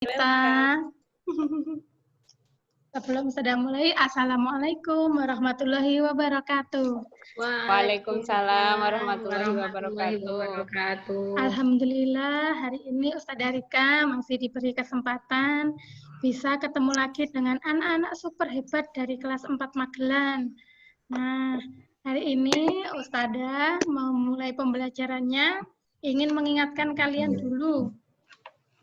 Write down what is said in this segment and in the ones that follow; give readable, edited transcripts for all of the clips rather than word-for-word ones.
Kita sebelum sudah mulai, Assalamualaikum warahmatullahi wabarakatuh. Waalaikumsalam warahmatullahi wabarakatuh. Alhamdulillah hari ini Ustadzah Rika masih diberi kesempatan bisa ketemu lagi dengan anak-anak super hebat dari kelas 4 Magelang. Nah, hari ini Ustadzah mau mulai pembelajarannya, ingin mengingatkan kalian dulu.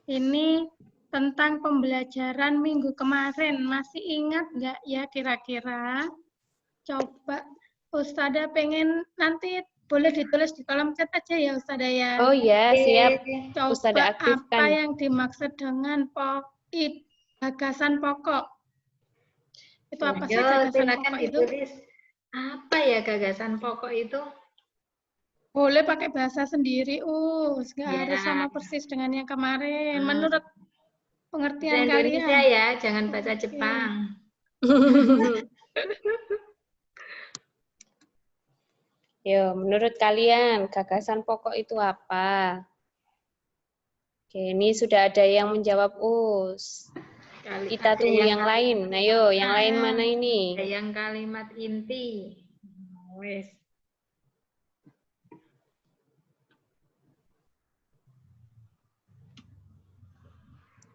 Ini tentang pembelajaran minggu kemarin. Masih ingat nggak ya kira-kira? Coba Ustadzah pengen nanti boleh ditulis di kolom chat aja ya Ustadzah ya. Oh ya, siap. Coba Ustadzah aktifkan. apa yang dimaksud dengan gagasan pokok? Itu apa sih gagasan pokok itu? Ditulis. Apa ya gagasan pokok itu? Boleh pakai bahasa sendiri, nggak harus sama persis dengan yang kemarin. Menurut pengertian kalian. Indonesia ya, jangan bahasa Jepang. Yo, menurut kalian gagasan pokok itu apa? Oke, ini sudah ada yang menjawab Us. Kita tunggu yang lain. Ayo, yang lain mana ini? Ada yang kalimat inti. Wes.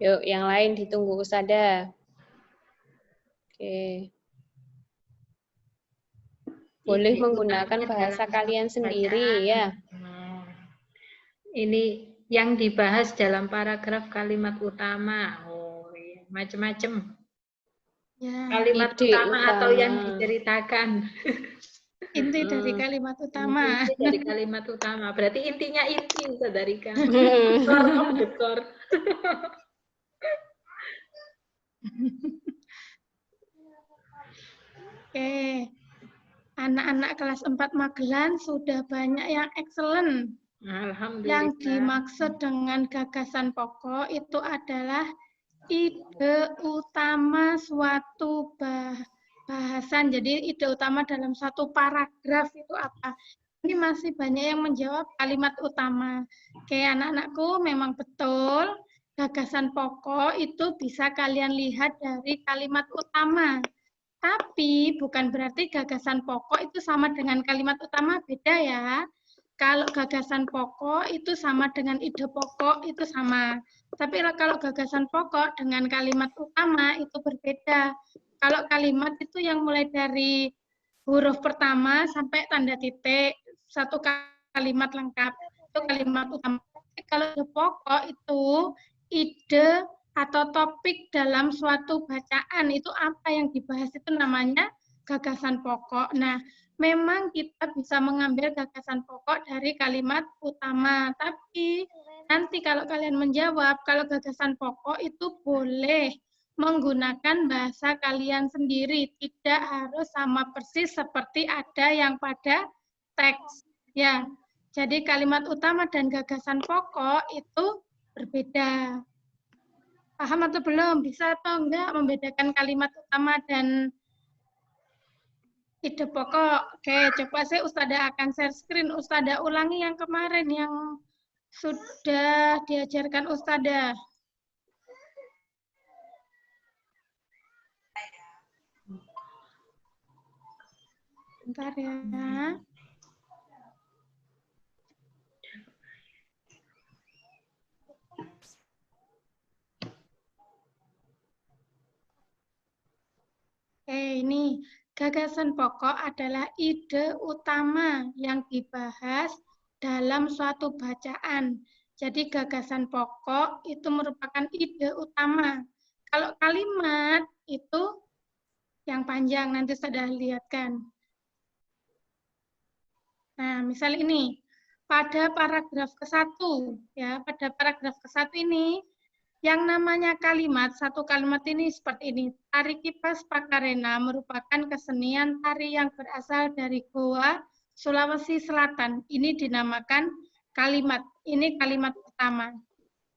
Yuk, yang lain ditunggu Ustadzah. Oke. Boleh menggunakan bahasa kalian sendiri ya. Ini yang dibahas dalam paragraf kalimat utama. Oh, iya. Macam-macam. Ya. Kalimat utama atau yang diceritakan. Inti dari kalimat utama. Inti dari kalimat utama. Berarti intinya inti, Saudarikan. Dekor. Oke. Anak-anak kelas 4 Magelang sudah banyak yang excellent. Alhamdulillah. Yang dimaksud dengan gagasan pokok itu adalah ide utama suatu bahasan. Jadi ide utama dalam satu paragraf itu apa? Ini masih banyak yang menjawab kalimat utama. Oke, anak-anakku memang betul. Gagasan pokok itu bisa kalian lihat dari kalimat utama. Tapi bukan berarti gagasan pokok itu sama dengan kalimat utama, beda ya. Kalau gagasan pokok itu sama dengan ide pokok itu sama. Tapi kalau gagasan pokok dengan kalimat utama itu berbeda. Kalau kalimat itu yang mulai dari huruf pertama sampai tanda titik, satu kalimat lengkap, itu kalimat utama. Kalau ide pokok itu ide atau topik dalam suatu bacaan, itu apa yang dibahas itu namanya gagasan pokok. Nah, memang kita bisa mengambil gagasan pokok dari kalimat utama, tapi nanti kalau kalian menjawab, kalau gagasan pokok itu boleh menggunakan bahasa kalian sendiri, tidak harus sama persis seperti ada yang pada teks. Ya, jadi kalimat utama dan gagasan pokok itu berbeda. Paham atau belum? Bisa atau enggak membedakan kalimat utama dan ide pokok? Oke, coba saya Ustadzah akan share screen. Ustadzah ulangi yang kemarin yang sudah diajarkan Ustadzah. Bentar ya. Ini gagasan pokok adalah ide utama yang dibahas dalam suatu bacaan. Jadi gagasan pokok itu merupakan ide utama. Kalau kalimat itu yang panjang, nanti sudah lihatkan. Nah, misal ini, pada paragraf ke-1, ya, pada paragraf ke-1 ini, yang namanya kalimat, satu kalimat ini seperti ini. Tari Kipas Pakarena merupakan kesenian tari yang berasal dari Goa, Sulawesi Selatan. Ini dinamakan kalimat. Ini kalimat pertama.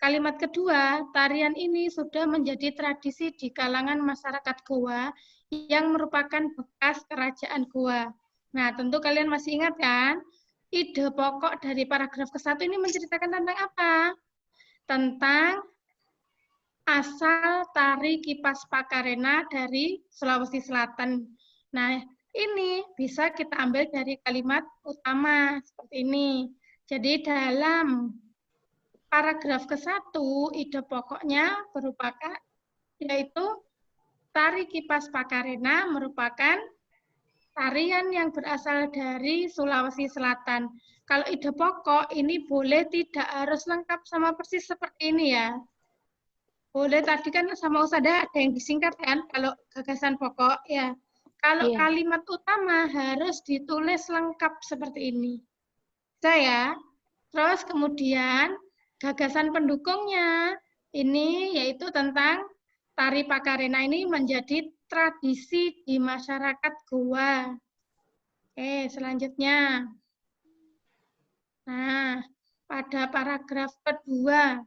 Kalimat kedua, tarian ini sudah menjadi tradisi di kalangan masyarakat Goa yang merupakan bekas kerajaan Goa. Nah, tentu kalian masih ingat kan? Ide pokok dari paragraf ke-1 ini menceritakan tentang apa? Tentang asal tari kipas Pakarena dari Sulawesi Selatan. Nah, ini bisa kita ambil dari kalimat utama seperti ini. Jadi dalam paragraf ke-1, ide pokoknya merupakan yaitu tari kipas Pakarena merupakan tarian yang berasal dari Sulawesi Selatan. Kalau ide pokok ini boleh tidak harus lengkap sama persis seperti ini ya. Boleh, tadi kan sama Usada ada yang disingkat kan, kalau gagasan pokok ya. Kalau Iya. kalimat utama harus ditulis lengkap seperti ini. Saya, terus kemudian gagasan pendukungnya ini yaitu tentang tari Pakarena ini menjadi tradisi di masyarakat Goa. Oke, selanjutnya. Nah, pada paragraf kedua,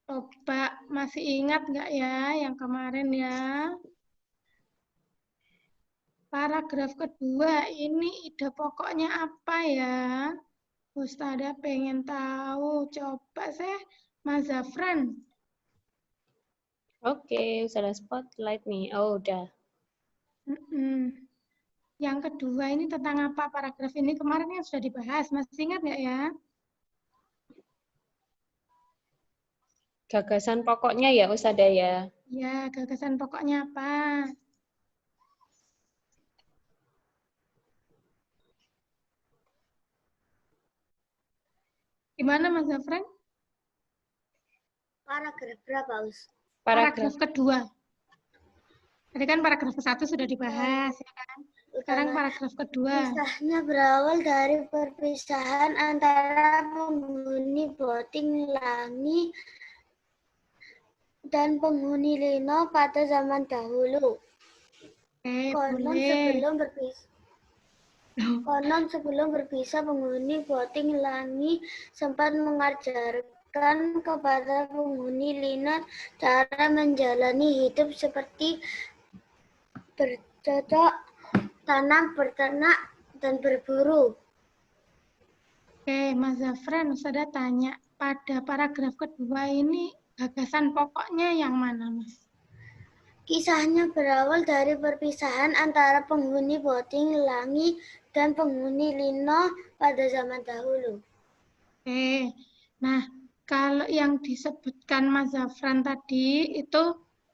coba masih ingat nggak ya yang kemarin ya? Paragraf kedua ini ide pokoknya apa ya? Ustazah pengen tahu. Coba saya, Mas Zafran. Oke, sudah spotlight nih. Oh, udah. Yang kedua ini tentang apa paragraf ini? Kemarin yang sudah dibahas. Masih ingat nggak ya? Gagasan pokoknya ya, Ustazah ya. Ya, gagasan pokoknya apa? Gimana Mas Zafran? Paragraf berapa, Us? Paragraf kedua. Tadi kan paragraf ke-1 sudah dibahas, ya kan? Sekarang paragraf kedua. Kisahnya berawal dari perpisahan antara penghuni Boting Langi dan penghuni Lino pada zaman dahulu. Konon sebelum berpisah, penghuni Boting Langi sempat mengajarkan kepada penghuni Lino cara menjalani hidup seperti bercocok tanam, berternak, dan berburu. Oke, Mas Zafran, Ustazah tanya, pada paragraf kedua ini gagasan pokoknya yang mana, Mas? Kisahnya berawal dari perpisahan antara penghuni Boting Langi dan penghuni Lino pada zaman dahulu. Oke, nah kalau yang disebutkan Mas Zafran tadi itu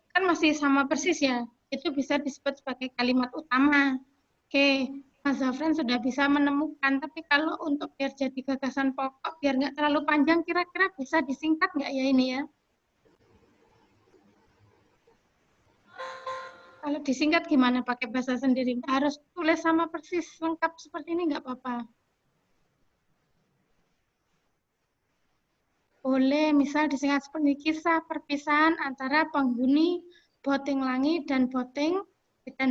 kan masih sama persis ya, itu bisa disebut sebagai kalimat utama. Oke, Mas Zafran sudah bisa menemukan, tapi kalau untuk biar jadi gagasan pokok, biar nggak terlalu panjang, kira-kira bisa disingkat nggak ya ini ya? Kalau disingkat gimana pakai bahasa sendiri? Nggak harus tulis sama persis lengkap seperti ini nggak apa-apa. Boleh misal disingkat seperti kisah perpisahan antara penghuni Boting Langi dan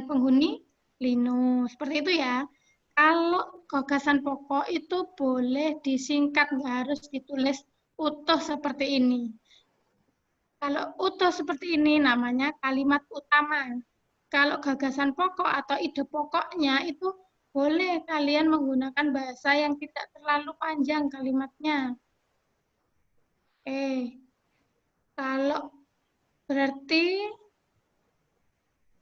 penghuni Lino. Seperti itu ya. Kalau gagasan pokok itu boleh disingkat, nggak harus ditulis utuh seperti ini. Kalau utuh seperti ini namanya kalimat utama. Kalau gagasan pokok atau ide pokoknya itu boleh kalian menggunakan bahasa yang tidak terlalu panjang kalimatnya. Kalau berarti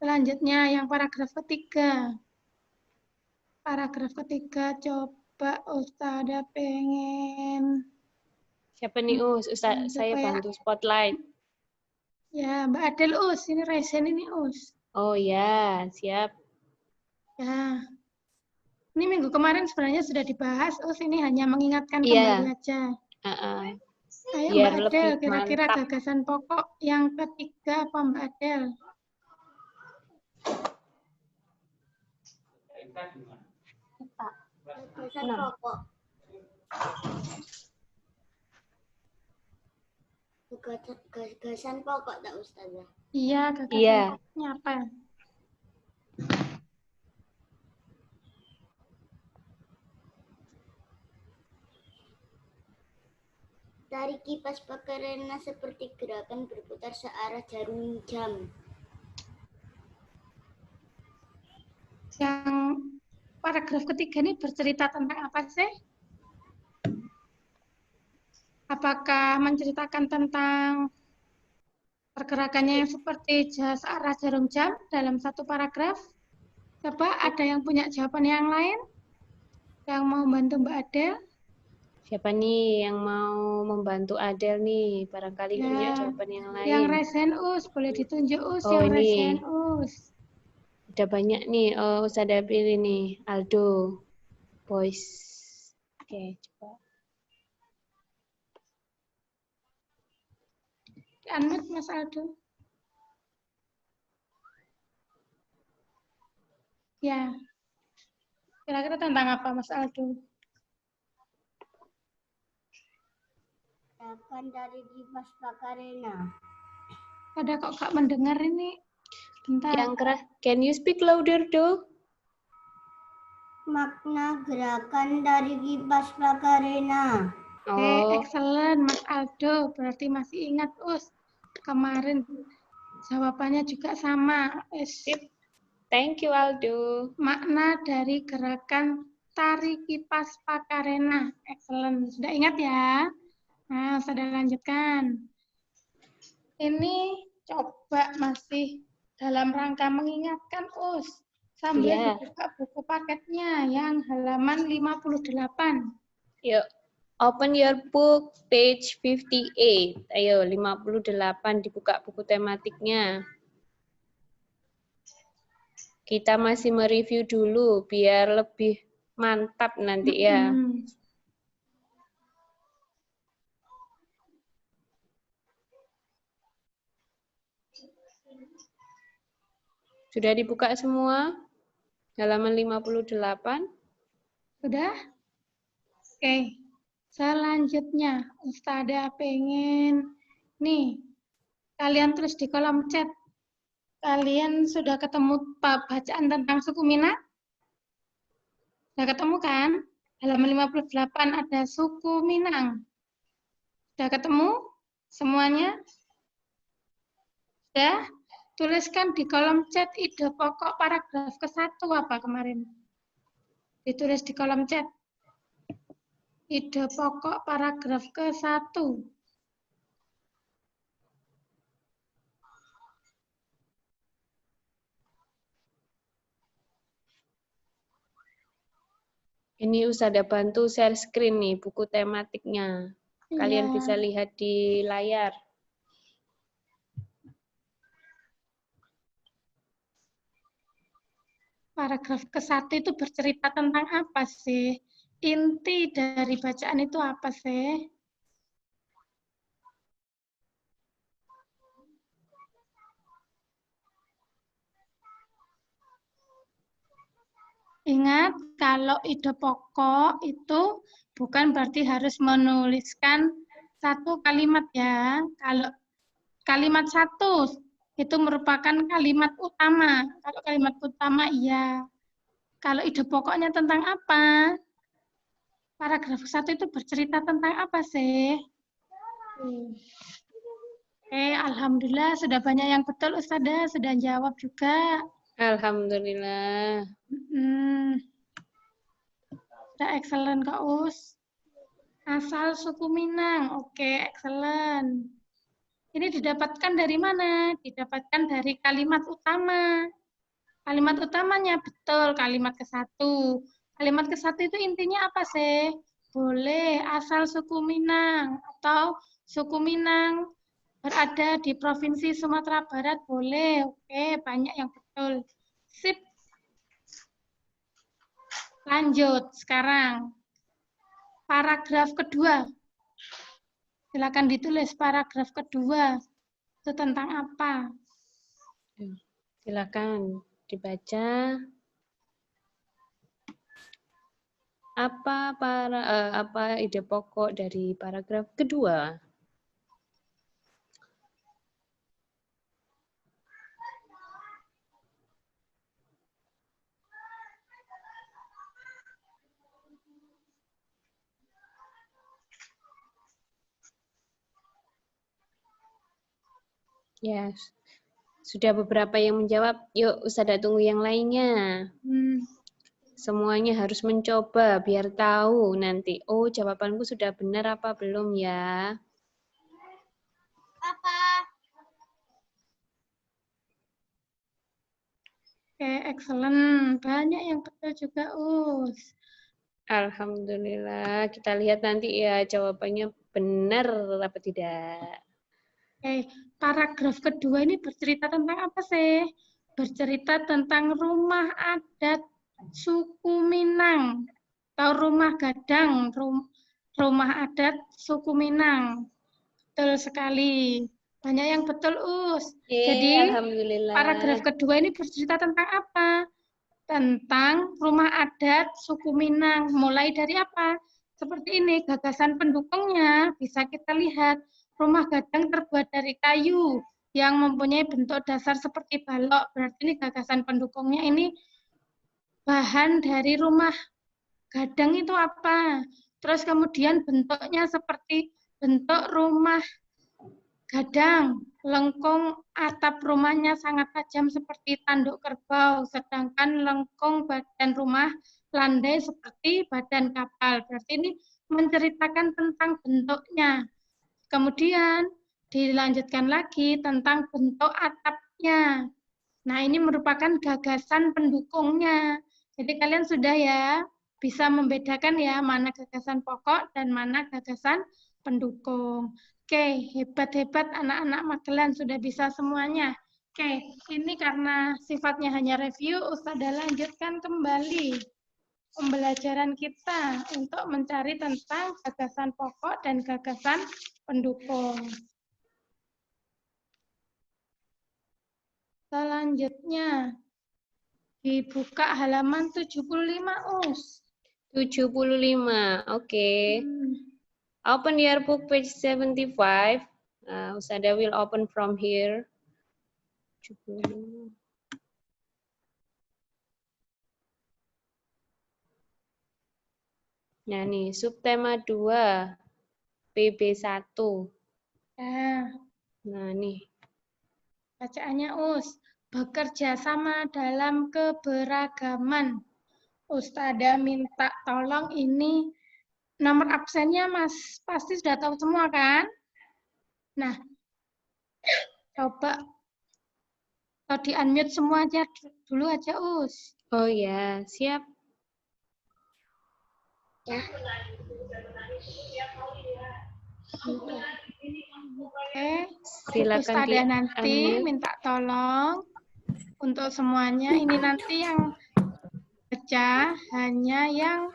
selanjutnya yang paragraf ketiga. Paragraf ketiga coba Ustazah pengen. Siapa nih, Ustaz? Saya bantu spotlight. Ya, Mbak Adel, ini resen ini, Oh ya, siap. Ya. Ini minggu kemarin sebenarnya sudah dibahas, ini hanya mengingatkan kembali aja. Ayo Biar Mbak Adel, lebih kira-kira mantap. gagasan pokok yang ketiga apa Mbak Adel? Gagasan pokok. Gagasan pokok tak Ustazah? Iya, gagasan pokoknya apa? Tari kipas Pakarena seperti gerakan berputar searah jarum jam. Yang paragraf ketiga ini bercerita tentang apa sih? Apakah menceritakan tentang Pergerakannya yang seperti arah jarum jam dalam satu paragraf. Coba ada yang punya jawaban yang lain? Yang mau bantu Mbak Adel? Siapa nih yang mau membantu Adel nih? Barangkali punya Ya, jawaban yang yang lain. resen boleh ditunjuk Oh, yang ini. resen Udah banyak nih. Oh, Ustazah pilih nih. Aldo. Boys. Oke, coba. Unmute Mas Aldo. Ya. Kira-kira tentang apa Mas Aldo? Gerakan dari kipas Pakarena. Ada kok Kak mendengar ini? Bentar. Yang keras. Can you speak louder, Do? Makna gerakan dari kipas Pakarena. Oh, Excellent Mas Aldo. Berarti masih ingat kemarin jawabannya juga sama. sip. Thank you, Aldo. Makna dari gerakan tari kipas Pakarena. Excellent. Sudah ingat ya? Nah, sudah lanjutkan. Ini coba masih dalam rangka mengingatkan sambil dibuka buku paketnya yang halaman 58. Yuk, open your book page 58. Ayo, 58 dibuka buku tematiknya. Kita masih mereview dulu biar lebih mantap nanti ya. Sudah dibuka semua? Halaman 58? Sudah? Oke. Selanjutnya, Ustazah pengen nih, kalian tulis di kolom chat. Kalian sudah ketemu bacaan tentang suku Minang? Sudah ketemu kan? Halaman 58 ada suku Minang. Sudah ketemu semuanya? Sudah? Tuliskan di kolom chat ide pokok paragraf ke-1 apa kemarin? Ditulis di kolom chat. Ide pokok paragraf ke-1. Ini Ustazah bantu share screen nih, buku tematiknya. Kalian bisa lihat di layar. Paragraf ke-1 itu bercerita tentang apa sih? Inti dari bacaan itu apa sih? Ingat, kalau ide pokok itu bukan berarti harus menuliskan satu kalimat ya. Kalau kalimat satu itu merupakan kalimat utama. Kalau kalimat utama iya. Kalau ide pokoknya tentang apa? Paragraf 1 itu bercerita tentang apa sih? Alhamdulillah sudah banyak yang betul Ustazah, sudah jawab juga. Alhamdulillah. Sudah excellent Kak Us. Asal suku Minang, oke, excellent. Ini didapatkan dari mana? Didapatkan dari kalimat utama. Kalimat utamanya betul, kalimat ke-1. Kalimat ke-1 itu intinya apa sih? Boleh asal suku Minang atau suku Minang berada di Provinsi Sumatera Barat, boleh. Oke, banyak yang betul. Sip. Lanjut sekarang. Paragraf kedua. Silakan ditulis paragraf kedua. Itu tentang apa? Silakan dibaca. Apa ide pokok dari paragraf kedua? Ya, sudah beberapa yang menjawab. Yuk, Ustazah tunggu yang lainnya. Semuanya harus mencoba biar tahu nanti. Oh, jawabanku sudah benar apa belum ya? Apa? Oke, excellent. Banyak yang betul juga, Us. Alhamdulillah. Kita lihat nanti ya jawabannya benar apa tidak. Oke, paragraf kedua ini bercerita tentang apa sih? Bercerita tentang rumah adat suku Minang atau rumah gadang, rumah adat suku Minang. Betul sekali. Banyak yang betul, Us. Jadi, Alhamdulillah. paragraf kedua ini bercerita tentang apa? Tentang rumah adat suku Minang. Mulai dari apa? Seperti ini, gagasan pendukungnya bisa kita lihat. Rumah gadang terbuat dari kayu yang mempunyai bentuk dasar seperti balok. Berarti ini gagasan pendukungnya ini bahan dari rumah gadang itu apa? Terus kemudian bentuknya seperti bentuk rumah gadang, lengkung atap rumahnya sangat tajam seperti tanduk kerbau, sedangkan lengkung badan rumah landai seperti badan kapal. Berarti ini menceritakan tentang bentuknya. Kemudian dilanjutkan lagi tentang bentuk atapnya. Nah, ini merupakan gagasan pendukungnya. Jadi kalian sudah ya bisa membedakan ya mana gagasan pokok dan mana gagasan pendukung. Oke, hebat-hebat anak-anak Magelan sudah bisa semuanya. Oke, ini karena sifatnya hanya review, Ustazah lanjutkan kembali pembelajaran kita untuk mencari tentang gagasan pokok dan gagasan pendukung. Selanjutnya, dibuka halaman 75, Us. 75, oke. Open your book page 75. Ustazah will open from here. 75. Nah nih, subtema 2, PB1. Nah nih. Bacaannya, Us. Bekerja sama dalam keberagaman. Ustazah minta tolong ini nomor absennya Mas pasti sudah tahu semua kan? Nah, coba atau di-unmute semua aja dulu aja, Us. Oh ya, siap. Ya. Oke, silakan Ustazah nanti minta tolong untuk semuanya. Ini nanti yang baca hanya yang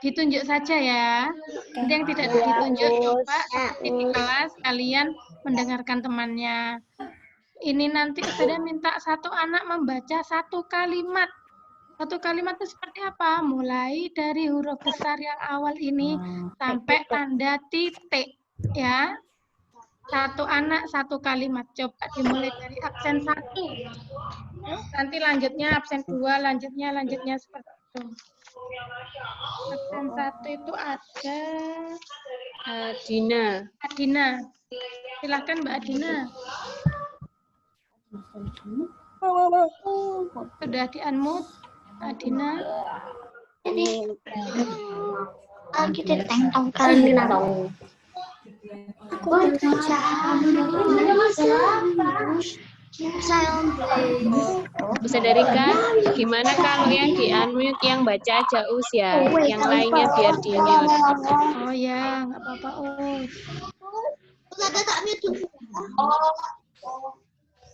ditunjuk saja ya. Nanti yang tidak ditunjuk coba seperti di kelas kalian mendengarkan temannya. Ini nanti Ustazah minta satu anak membaca satu kalimat. Satu kalimat itu seperti apa? Mulai dari huruf besar yang awal ini sampai tanda titik. Ya. Satu anak, satu kalimat. Coba dimulai dari absen 1. Nanti lanjutnya absen 2, lanjutnya seperti itu. Absen 1 itu ada Adina. Silahkan Mbak Adina. Sudah di-unmute, Adina. Kita tentang kalian. Aku baca. Ustazah Rika, gimana kalau yang di-unmute yang baca aja Us ya, yang lainnya biar di-mute. Oh ya, nggak apa-apa, Us. Ustazah tak mute dulu.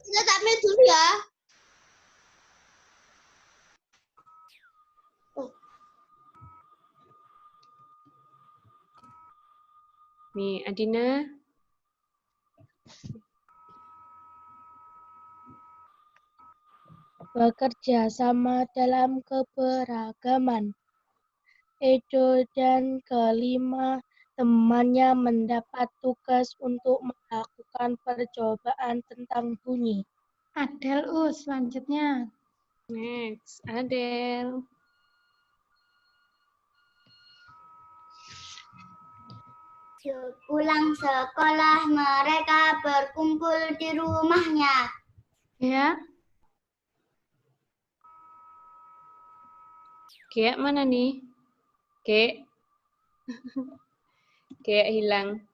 Ustazah tak mute dulu ya. Nih, Adina. Bekerja sama dalam keberagaman. Edo dan kelima temannya mendapat tugas untuk melakukan percobaan tentang bunyi. Adel, Us, selanjutnya. Next, Adel. Pulang sekolah mereka berkumpul di rumahnya. Ya. Kayak mana nih? Kayak hilang.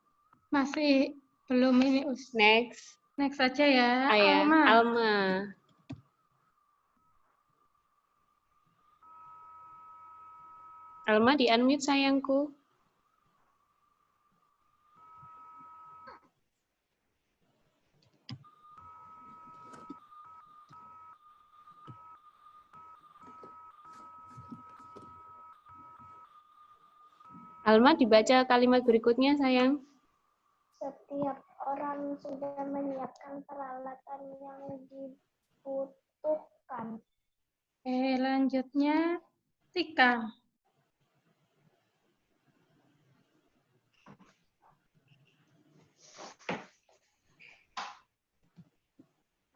Masih belum ini, Us. Next. Next saja ya. Alma. Alma di unmute sayangku. Alma dibaca kalimat berikutnya sayang. Setiap orang sudah menyiapkan peralatan yang dibutuhkan. Lanjutnya Tika.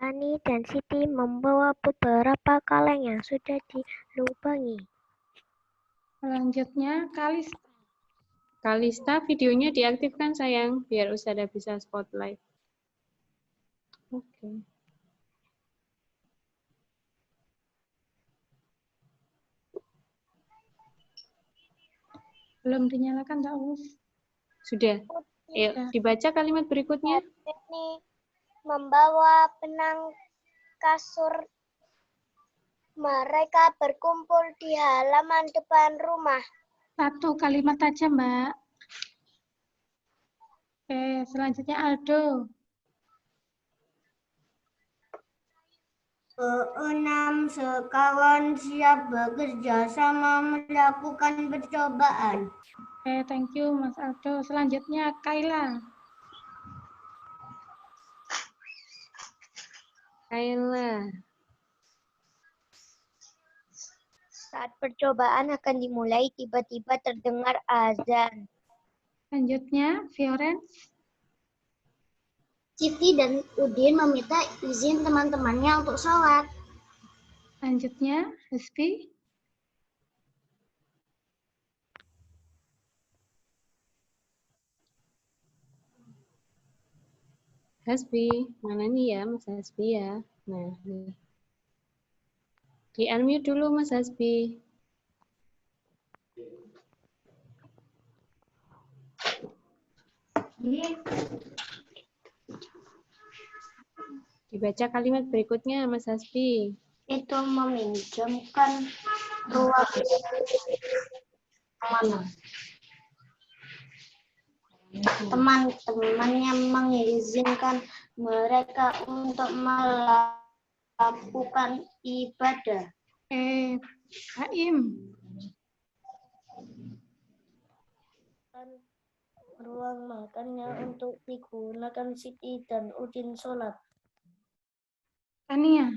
Ani dan Siti membawa beberapa kaleng yang sudah dilubangi. Selanjutnya Kalista. Kalista, videonya diaktifkan sayang, biar Ustazah bisa spotlight. Oke. Belum dinyalakan, Kak Us? Sudah. Ayo, dibaca kalimat berikutnya. Ini membawa benang kasur. Mereka berkumpul di halaman depan rumah. Satu kalimat aja, Mbak. Selanjutnya Aldo. Keenam sekawan siap bekerja sama melakukan percobaan. Thank you, Mas Aldo. Selanjutnya Kaila. Kaila. Saat percobaan akan dimulai, tiba-tiba terdengar azan. Selanjutnya Fiorence. Siti dan Udin meminta izin teman-temannya untuk sholat. Selanjutnya Hespi. Hasbi, mana nih ya Mas Hasbi ya? Nah, nih. Di unmute dulu Mas Hasbi. Dibaca kalimat berikutnya Mas Hasbi. Itu meminjamkan ruang mana? Teman-temannya mengizinkan mereka untuk melakukan ibadah. Haim. Ruang makannya untuk digunakan Siti dan Udin sholat. Tania.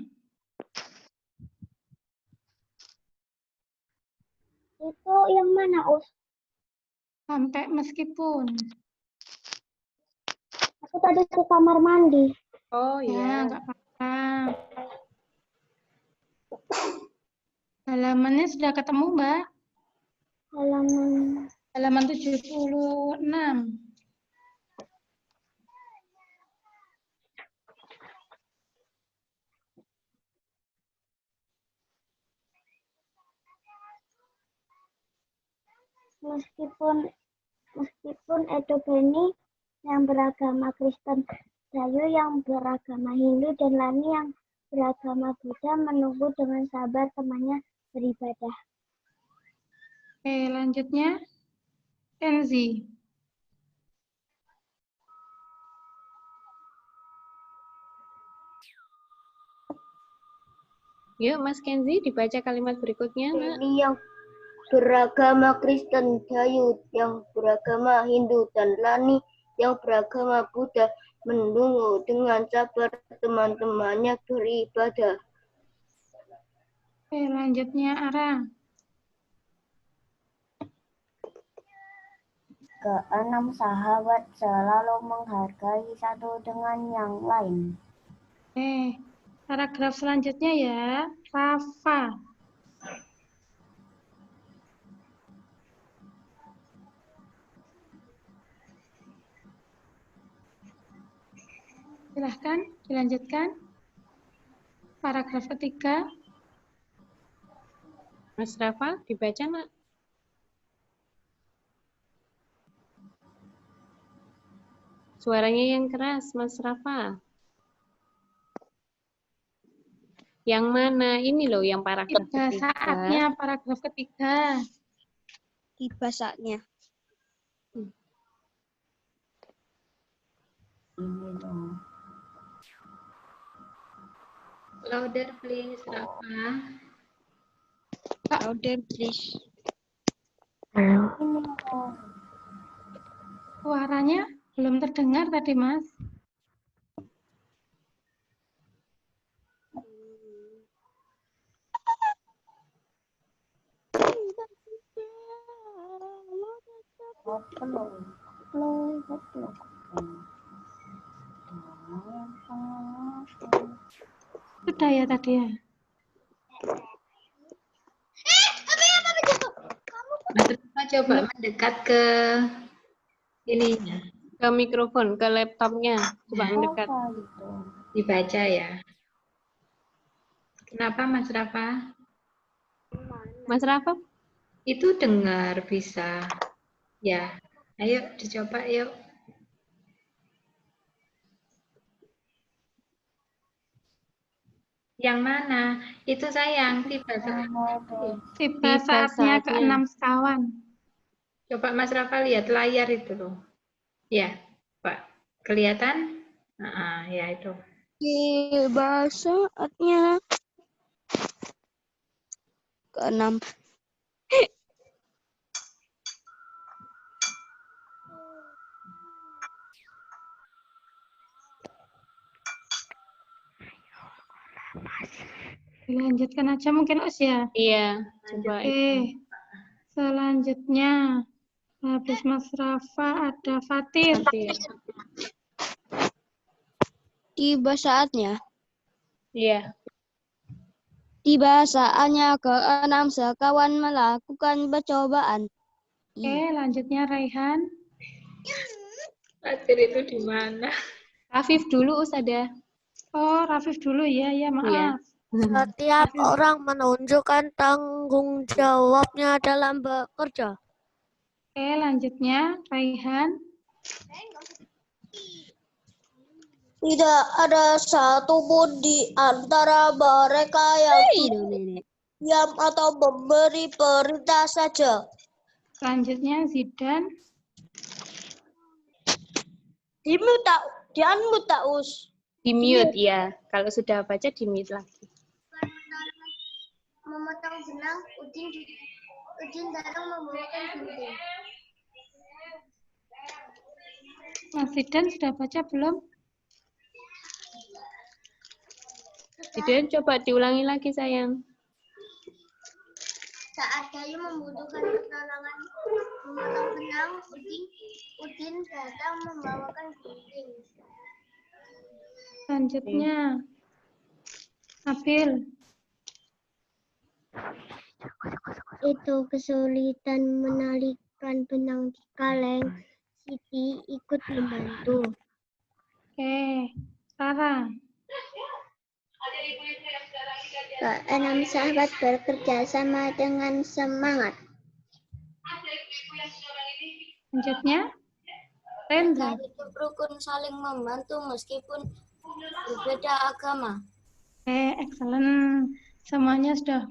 Itu yang mana, Us? Sampai meskipun. Aku tadi ke kamar mandi. Oh Ya, iya. nggak apa-apa. Halamannya sudah ketemu, Mbak? Halaman 76. Meskipun Edo Beni yang beragama Kristen, Dayu yang beragama Hindu, dan Lani yang beragama Buddha menunggu dengan sabar temannya beribadah. Lanjutnya Kenzi. Yuk Mas Kenzi, dibaca kalimat berikutnya. Beni yang beragama Kristen, Dayu yang beragama Hindu, dan Lani yang beragama Buddha menunggu dengan sabar teman-temannya beribadah. Lanjutnya Ara. Keenam sahabat selalu menghargai satu dengan yang lain. Paragraf selanjutnya ya, Rafa. Silahkan dilanjutkan. Paragraf ketiga. Mas Rafa, dibaca Nak? Suaranya yang keras, Mas Rafa. Yang mana? Ini loh yang paragraf ketiga. Saatnya paragraf ketiga. Tiba saatnya. Louder please, Rafa. Louder please. Suaranya belum terdengar tadi, Mas. Sudah ya tadi ya? Mas Rafa coba mendekat ke ininya, Ke mikrofon, ke laptopnya. Coba mendekat. dibaca ya. Kenapa Mas Rafa? Mas Rafa? Itu dengar bisa. Ya, ayo dicoba yuk. Yang mana? Itu sayang, tiba saatnya. Tiba Tiba saatnya saatnya. keenam sekawan. Coba Mas Rafa lihat layar itu loh. Ya, Pak. Kelihatan? Nah, ya itu. Tiba saatnya. Keenam. Dilanjutkan aja mungkin Us ya. Iya, coba itu. Oke. Selanjutnya habis Mas Rafa ada Fatir. Fatir. Tiba saatnya. Iya. Tiba saatnya keenam sekawan melakukan percobaan. Oke, lanjutnya Raihan. Fatir itu di mana? Rafif dulu, Ustazah. Oh, Rafif dulu ya, ya Iya. maaf. Setiap orang menunjukkan tanggung jawabnya dalam bekerja. Oke, lanjutnya Raihan. Tidak ada satupun di antara mereka yang diam atau memberi perintah saja. Selanjutnya Zidan. Dianmu taus. Di mute ya. Kalau sudah baca di mute lagi. Memotong benang, Udin datang membawakan gunting. Mas Zidan sudah baca belum? Zidan coba diulangi lagi, sayang. Saat Dayu membutuhkan pertolongan memotong benang, Udin datang membawakan gunting. Selanjutnya Nabil. Itu kesulitan menalikan benang di kaleng. Siti ikut membantu. Oke, Rara. Keenam sahabat bekerja sama dengan semangat. Selanjutnya Rendra. Itu rukun saling membantu meskipun berbeda agama. Oke, excellent. Semuanya sudah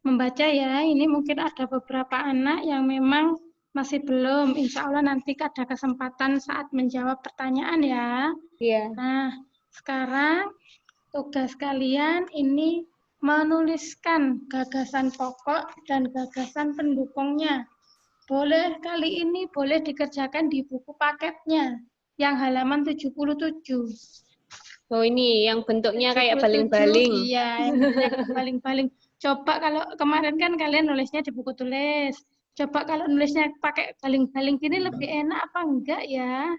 membaca ya. Ini mungkin ada beberapa anak yang memang masih belum. Insya Allah nanti ada kesempatan saat menjawab pertanyaan ya. Iya. Nah, sekarang tugas kalian ini menuliskan gagasan pokok dan gagasan pendukungnya. Boleh kali ini boleh dikerjakan di buku paketnya yang halaman 77. Oh, ini yang bentuknya kayak 77, baling-baling. Iya, yang bentuknya kayak baling-baling. Coba kalau kemarin kan kalian nulisnya di buku tulis. Coba kalau nulisnya pakai baling-baling gini lebih enak apa enggak ya?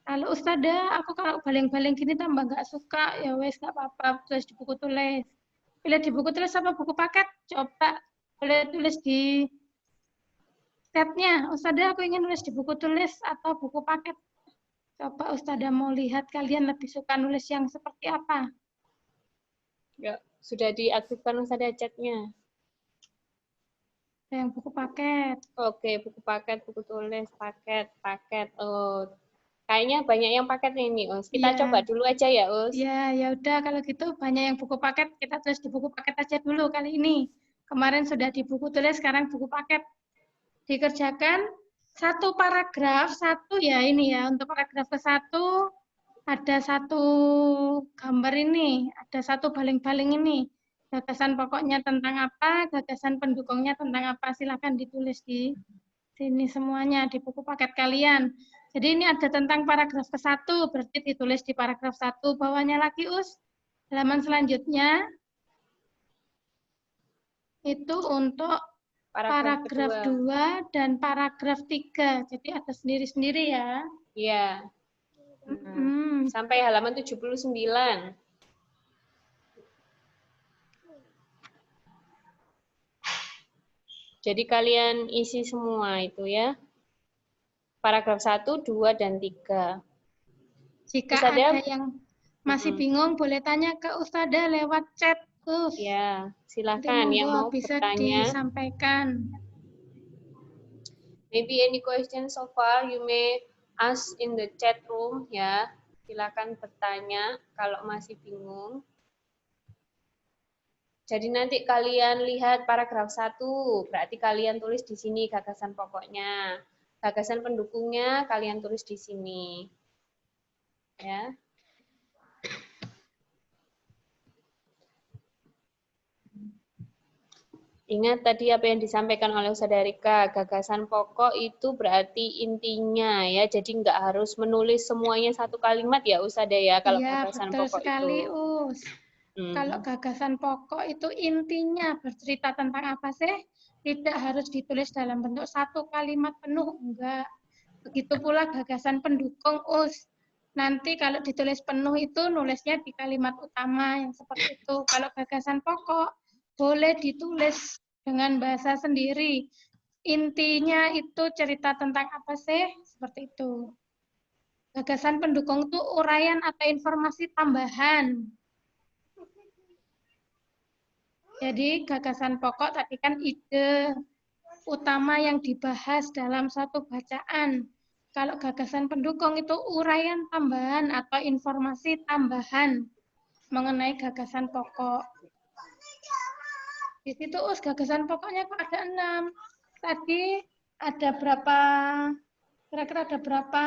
Kalau Ustazah, aku kalau baling-baling gini tambah nggak suka, ya wes nggak apa-apa, tulis di buku tulis. Pilih di buku tulis apa buku paket? Coba boleh tulis di chatnya. Ustazah, aku ingin nulis di buku tulis atau buku paket. Coba Ustazah mau lihat kalian lebih suka nulis yang seperti apa? Ya, sudah diaktifkan Ustazah chatnya. Yang buku paket. Oke, buku paket, buku tulis, paket. Oh, Kayaknya banyak yang paket ini, Us. Kita Iya. coba dulu aja ya, Us. Ya, ya udah kalau gitu banyak yang buku paket, kita tulis di buku paket aja dulu kali ini. Kemarin sudah di buku tulis, sekarang buku paket. Dikerjakan satu paragraf, satu ya ini ya, untuk paragraf ke-1 ada satu gambar ini, ada satu baling-baling ini. Gagasan pokoknya tentang apa, gagasan pendukungnya tentang apa, silakan ditulis di sini semuanya di buku paket kalian. Jadi ini ada tentang paragraf ke-1, berarti ditulis di paragraf 1, bawahnya lagi Us. Halaman selanjutnya itu untuk paragraf 2 dan paragraf 3. Jadi ada sendiri-sendiri ya. Iya. Sampai halaman 79. Jadi kalian isi semua itu ya. Paragraf 1, 2, dan 3. Jika Ustadzah, ada yang masih bingung, boleh tanya ke Ustadzah lewat chat. Ya, silakan yang mau bisa bertanya. disampaikan. Maybe any question so far you may ask in the chat room ya. Silakan bertanya kalau masih bingung. Jadi nanti kalian lihat paragraf 1, berarti kalian tulis di sini gagasan pokoknya. Gagasan pendukungnya kalian tulis di sini. Ya. Ingat tadi apa yang disampaikan oleh Ustadzah Rika, gagasan pokok itu berarti intinya ya, jadi nggak harus menulis semuanya satu kalimat ya Ustadzah ya, kalau gagasan betul pokok sekali, itu. Us. Kalau gagasan pokok itu intinya bercerita tentang apa sih? Tidak harus ditulis dalam bentuk satu kalimat penuh, enggak. Begitu pula gagasan pendukung, Us. Nanti kalau ditulis penuh itu nulisnya di kalimat utama yang seperti itu. Kalau gagasan pokok boleh ditulis dengan bahasa sendiri. Intinya itu cerita tentang apa sih? Seperti itu. Gagasan pendukung itu uraian atau informasi tambahan. Jadi gagasan pokok tadi kan ide utama yang dibahas dalam satu bacaan. Kalau gagasan pendukung itu uraian tambahan atau informasi tambahan mengenai gagasan pokok. Di situ gagasan pokoknya kok ada 6. Tadi ada berapa? Kira-kira ada berapa?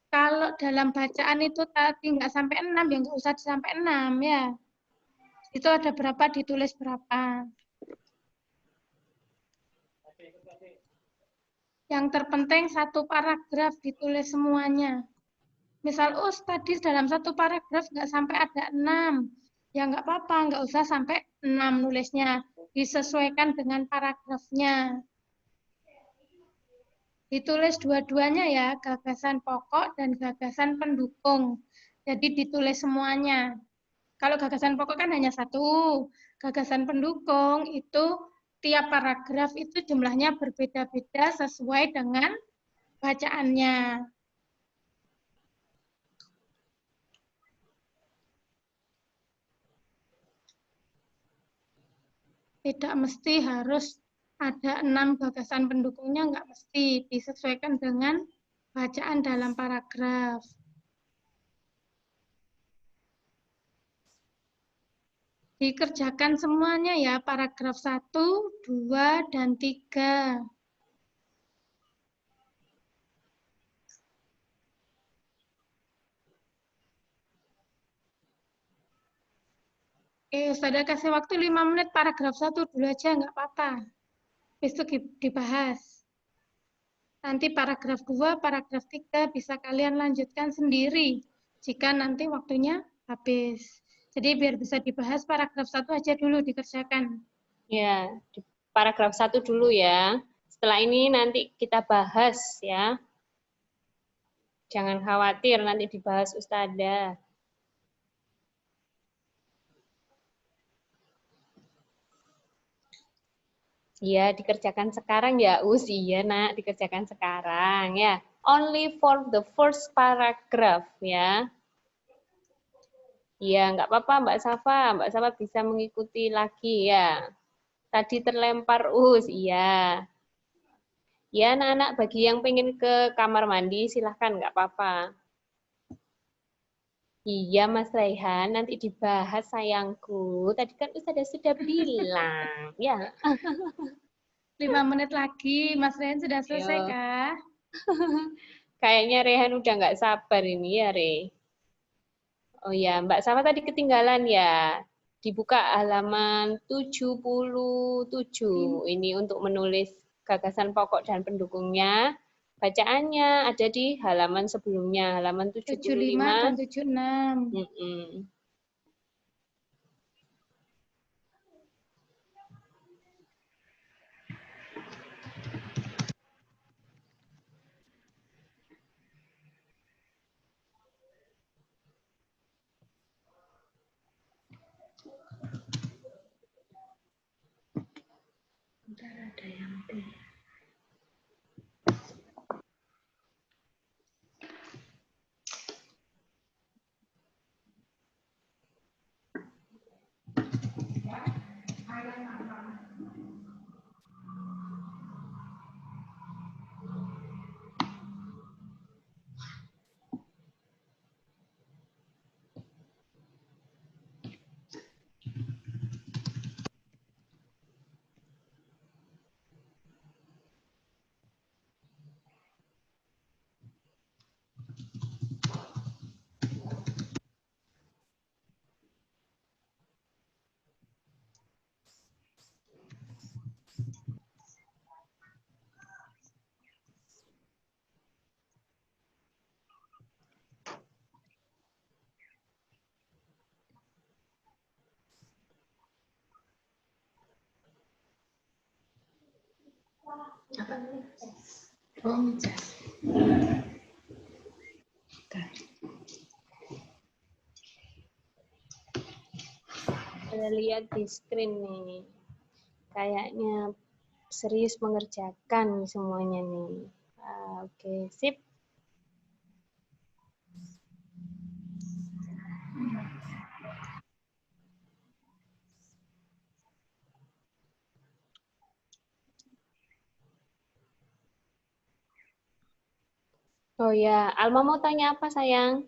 Kalau dalam bacaan itu tadi nggak sampai 6, ya nggak usah sampai 6 ya. Itu ada berapa, ditulis berapa. Yang terpenting satu paragraf ditulis semuanya. Misal, tadi dalam satu paragraf nggak sampai ada 6. Ya nggak apa-apa, nggak usah sampai 6 nulisnya. Disesuaikan dengan paragrafnya. Ditulis dua-duanya ya, gagasan pokok dan gagasan pendukung. Jadi ditulis semuanya. Kalau gagasan pokok kan hanya satu. Gagasan pendukung itu tiap paragraf itu jumlahnya berbeda-beda sesuai dengan bacaannya. Tidak mesti harus ada 6 gagasan pendukungnya, nggak mesti. Disesuaikan dengan bacaan dalam paragraf. Dikerjakan semuanya ya, paragraf 1, 2, dan 3. Ustazah kasih waktu 5 menit, paragraf 1 dulu aja, nggak apa-apa. Besok dibahas. Nanti paragraf 2, paragraf 3 bisa kalian lanjutkan sendiri jika nanti waktunya habis. Jadi biar bisa dibahas, paragraf 1 aja dulu dikerjakan. Ya, di paragraf 1 dulu ya. Setelah ini nanti kita bahas ya. Jangan khawatir nanti dibahas Ustadzah. Ya, dikerjakan sekarang ya, iya nak, dikerjakan sekarang ya. Only for the first paragraph ya. Iya, nggak apa-apa Mbak Safa bisa mengikuti lagi ya. Tadi terlempar iya. Ya, anak-anak, bagi yang pengen ke kamar mandi, silahkan, nggak apa-apa. Iya, Mas Raihan, nanti dibahas sayangku. Tadi kan Ustazah sudah bilang. Ya, 5 menit lagi, Mas Ren sudah selesai ayo. kah? Kayaknya Rehan udah nggak sabar ini ya, Re. Oh ya, Mbak Safa tadi ketinggalan ya. Dibuka halaman 77. Ini untuk menulis gagasan pokok dan pendukungnya. Bacaannya ada di halaman sebelumnya, halaman 75 dan 75. 76. Mm-mm. Bentar, ada yang di. Apa? Oh, ngecas. Bentar. Saya lihat di screen nih. Kayaknya serius mengerjakan semuanya nih. Oke, sip. Oh ya, Alma mau tanya apa sayang?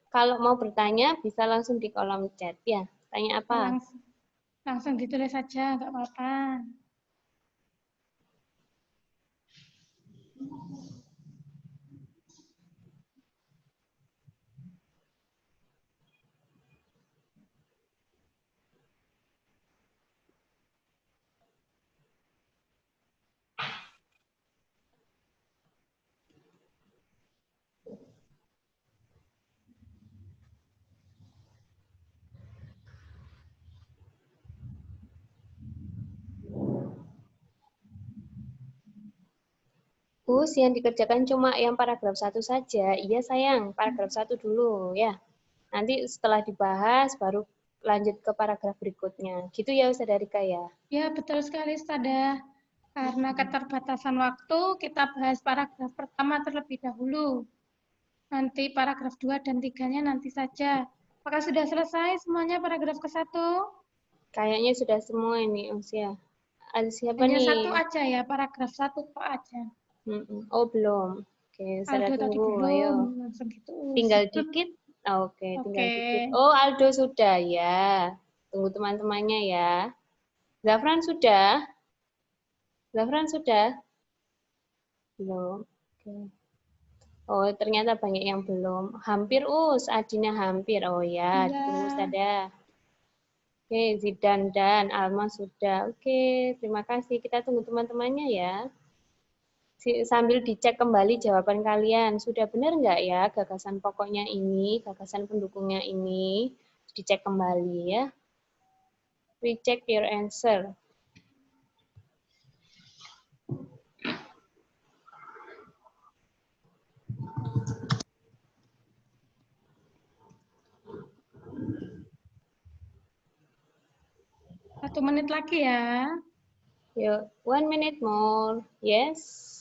Kalau mau bertanya bisa langsung di kolom chat ya. Tanya apa? Langsung ditulis saja, nggak apa-apa. Yang dikerjakan cuma yang paragraf 1 saja. Iya sayang, paragraf 1 dulu ya. Nanti setelah dibahas baru lanjut ke paragraf berikutnya. Gitu ya Ustazah Rika ya. Ya, betul sekali, Ustazah. Karena keterbatasan waktu, kita bahas paragraf pertama terlebih dahulu. Nanti paragraf 2 dan 3-nya nanti saja. Apakah sudah selesai semuanya paragraf ke-1? Kayaknya sudah semua ini Usia. Ada siapa Hanya nih? satu aja ya, paragraf 1 kok aja. Oh belum. Oke, saya Aldo tadi tunggu. Ayo. belum, langsung gitu. Tinggal dikit. Oke, tinggal Oke. dikit. Oh, Aldo sudah ya. Tunggu teman-temannya ya. Zafran sudah? Zafran sudah? Belum. Oke. Oh, ternyata banyak yang belum. Hampir, Adina hampir. Oh ya, ditunggu Iya. saja. Oke, Zidan dan Alma sudah. Oke, terima kasih. Kita tunggu teman-temannya ya. Sambil dicek kembali jawaban kalian. Sudah benar nggak ya gagasan pokoknya ini, gagasan pendukungnya ini? Dicek kembali ya. Recheck your answer. Satu menit lagi ya. Yuk, 1 minute more. Yes.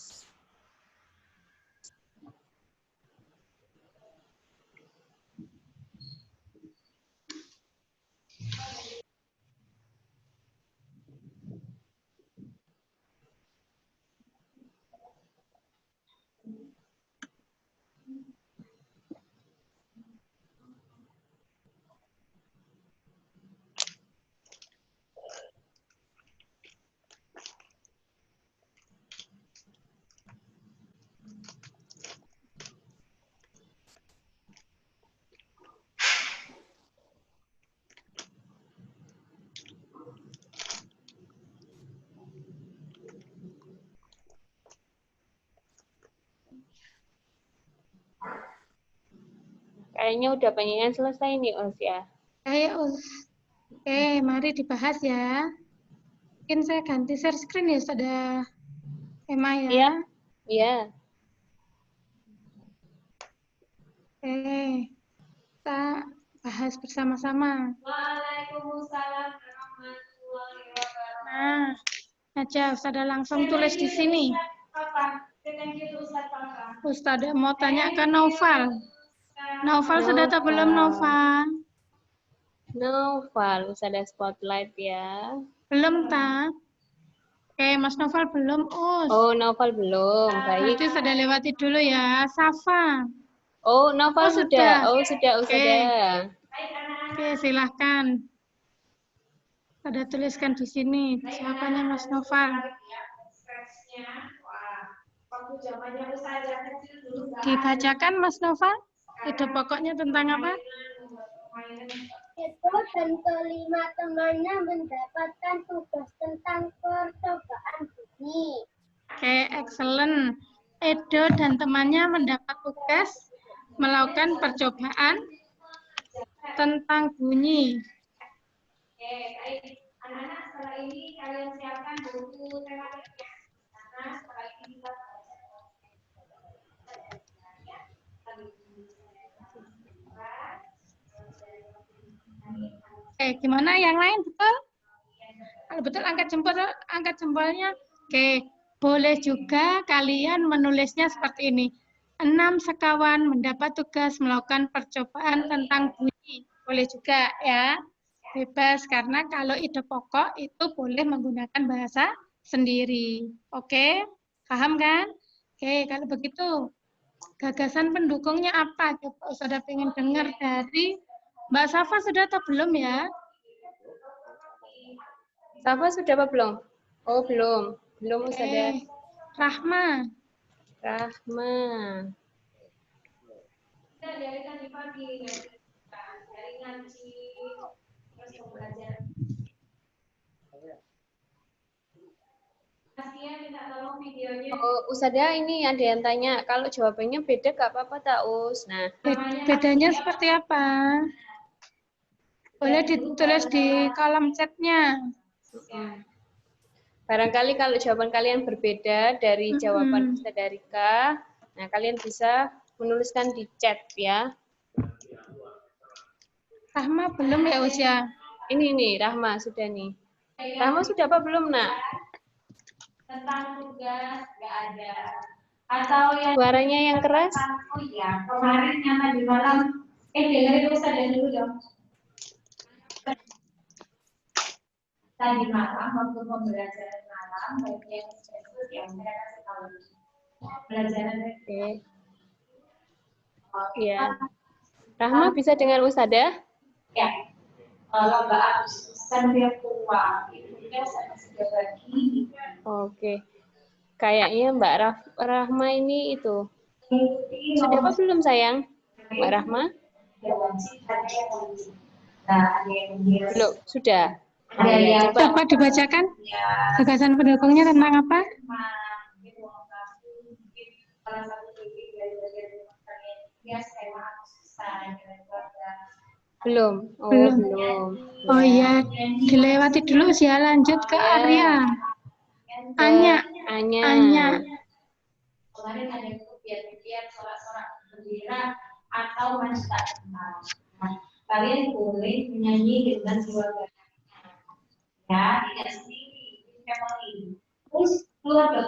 Kayaknya udah banyak yang selesai nih, Os ya. Oke, mari dibahas ya. Mungkin saya ganti share screen ya, Saudara Emma ya. Iya. Iya. Oke, kita bahas bersama-sama. Waalaikumsalam warahmatullahi wabarakatuh. Nah, aja Ustazah langsung tulis di sini. Ustazah mau tanya ke Noval. Noval sudah tahu belum Noval? Noval, ada spotlight ya. Belum tak? Oke, Mas Noval belum. Oh, Noval belum. Baik. Berarti sudah lewati dulu ya. Safa. Oh, Noval Oh, sudah. sudah. Oh, sudah. Oke. Sudah. Oke, silahkan. Ada tuliskan di sini. Siapanya Mas Noval? Dibacakan Mas Noval? Ide pokoknya tentang apa? Edo dan kelima temannya mendapatkan tugas tentang percobaan bunyi. Oke, excellent. Edo dan temannya mendapat tugas melakukan percobaan tentang bunyi. Oke, baik. Anak-anak, setelah ini kalian siapkan buku tematiknya. Karena setelah ini kita Oke, gimana yang lain betul? Kalau betul angkat jempolnya. Oke, boleh juga kalian menulisnya seperti ini. 6 sekawan mendapat tugas melakukan percobaan tentang bunyi. Boleh juga ya. Bebas karena kalau ide pokok itu boleh menggunakan bahasa sendiri. Oke, paham kan? Oke, kalau begitu gagasan pendukungnya apa? Coba Saudara pengen dengar dari Mbak Safa sudah atau belum ya? Safa sudah apa belum? Oh, belum. Belum, Ustazah. Rahma. Rahma. kita dari tadi pagi dari ngaji terus belajar. Minta tolong videonya. Oh, Ustazah ini ada yang tanya, kalau jawabannya beda gak apa-apa tak, Us? Nah, Bedanya seperti apa? Boleh ditulis di kolom chatnya. barangkali kalau jawaban kalian berbeda dari jawaban Ustazah Rika, nah kalian bisa menuliskan di chat ya. Rahma belum ya, Usia? Ini nih, Rahma sudah nih. Rahma sudah apa belum, Nak? Tentang tugas nggak ada. Atau yang Suaranya yang keras? Oh iya, kemarin yang tadi malam. Dengerin Ustazah dulu dong. Tadi malam waktu pembelajaran malam bagi yang spesifik yang saya kasih tahu. Pelajaran Iya. Rahma bisa dengar Ustazah? Ya. Kalau Mbak Agustan dia tua, itu saya masih berbagi. Oke. Kayaknya Mbak Rahma ini itu. Sudah apa belum, sayang? Mbak Rahma? Belum, sudah. Coba dibacakan gagasan pendukungnya tentang apa? Belum. Oh, Belum. belum. Oh iya, dilewati dulu sih ya. Lanjut ke Arya. Anya. Kemarin ada kegiatan sorak-sorak gembira atau manusia. Kalian boleh menyanyi dengan keluarga. Ya, tidak sendiri. Family. Terus keluarga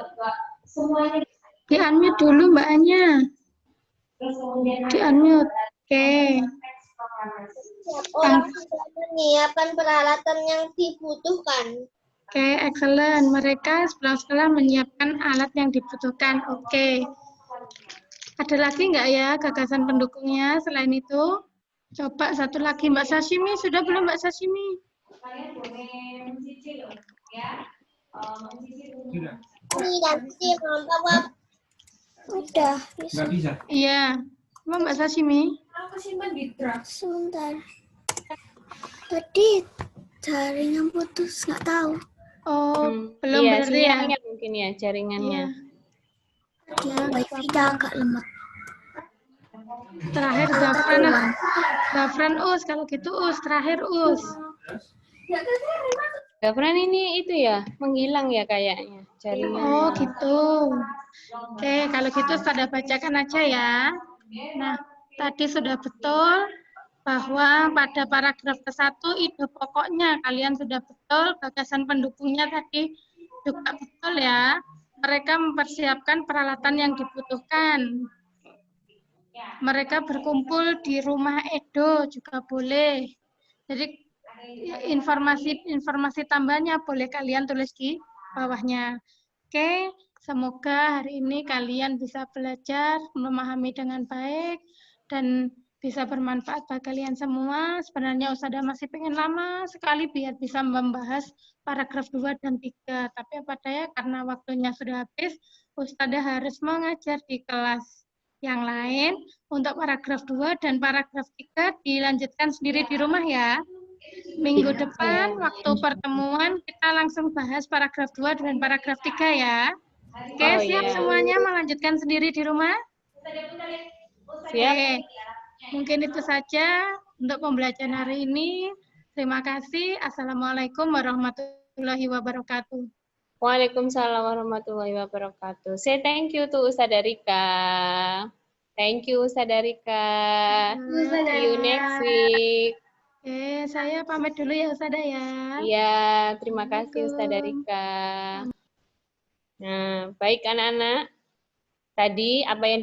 semuanya. Di unmute dulu Mbak Anya. Terus kemudian Di unmute. Oke. Orang sudah menyiapkan peralatan yang dibutuhkan. Oke, excellent. Mereka sekolah-sekolah menyiapkan alat yang dibutuhkan. Oke. Ada lagi nggak ya gagasan pendukungnya selain itu? Coba satu lagi Mbak Sashimi. Sudah belum Mbak Sashimi? Kalian boleh mencicil ya. Mencicil dulu. Udah. Nggak bisa. Iya. Coba Mbak Sashimi. Aku simpan di draft. Sebentar. Tadi jaringan putus, nggak tahu. Oh, belum iya, berarti ya? sinyalnya mungkin ya, jaringannya. Iya. Wifi-nya agak lemot. Terakhir Zafran Us, kalau gitu Us, terakhir Us. Zafran ini itu ya, menghilang ya kayaknya jaringan. Oh gitu. Oke, kalau gitu Ustazah bacakan aja ya. Nah, tadi sudah betul bahwa pada paragraf ke-1 ide pokoknya kalian sudah betul, gagasan pendukungnya tadi juga betul ya. Mereka mempersiapkan peralatan yang dibutuhkan. Mereka berkumpul di rumah Edo juga boleh. Jadi informasi tambahnya boleh kalian tulis di bawahnya. Oke, semoga hari ini kalian bisa belajar, memahami dengan baik, dan bisa bermanfaat bagi kalian semua. Sebenarnya Ustazah masih pengen lama sekali biar bisa membahas paragraf 2 dan 3. Tapi apa daya, karena waktunya sudah habis, Ustazah harus mengajar di kelas yang lain. Untuk paragraf 2 dan paragraf 3 dilanjutkan sendiri di rumah ya. Minggu depan, waktu pertemuan, kita langsung bahas paragraf 2 dan paragraf 3 ya. Oke, siap semuanya melanjutkan sendiri di rumah? Siap. Oke, mungkin itu saja untuk pembelajaran hari ini. Terima kasih. Assalamualaikum warahmatullahi wabarakatuh. Waalaikumsalam warahmatullahi wabarakatuh. Say thank you to Ustazah Rika. Thank you Ustazah Rika. See you next week. Oke, saya pamit dulu ya Ustazah ya. Iya, terima kasih Ustazah Rika. Nah, baik anak-anak. Tadi apa yang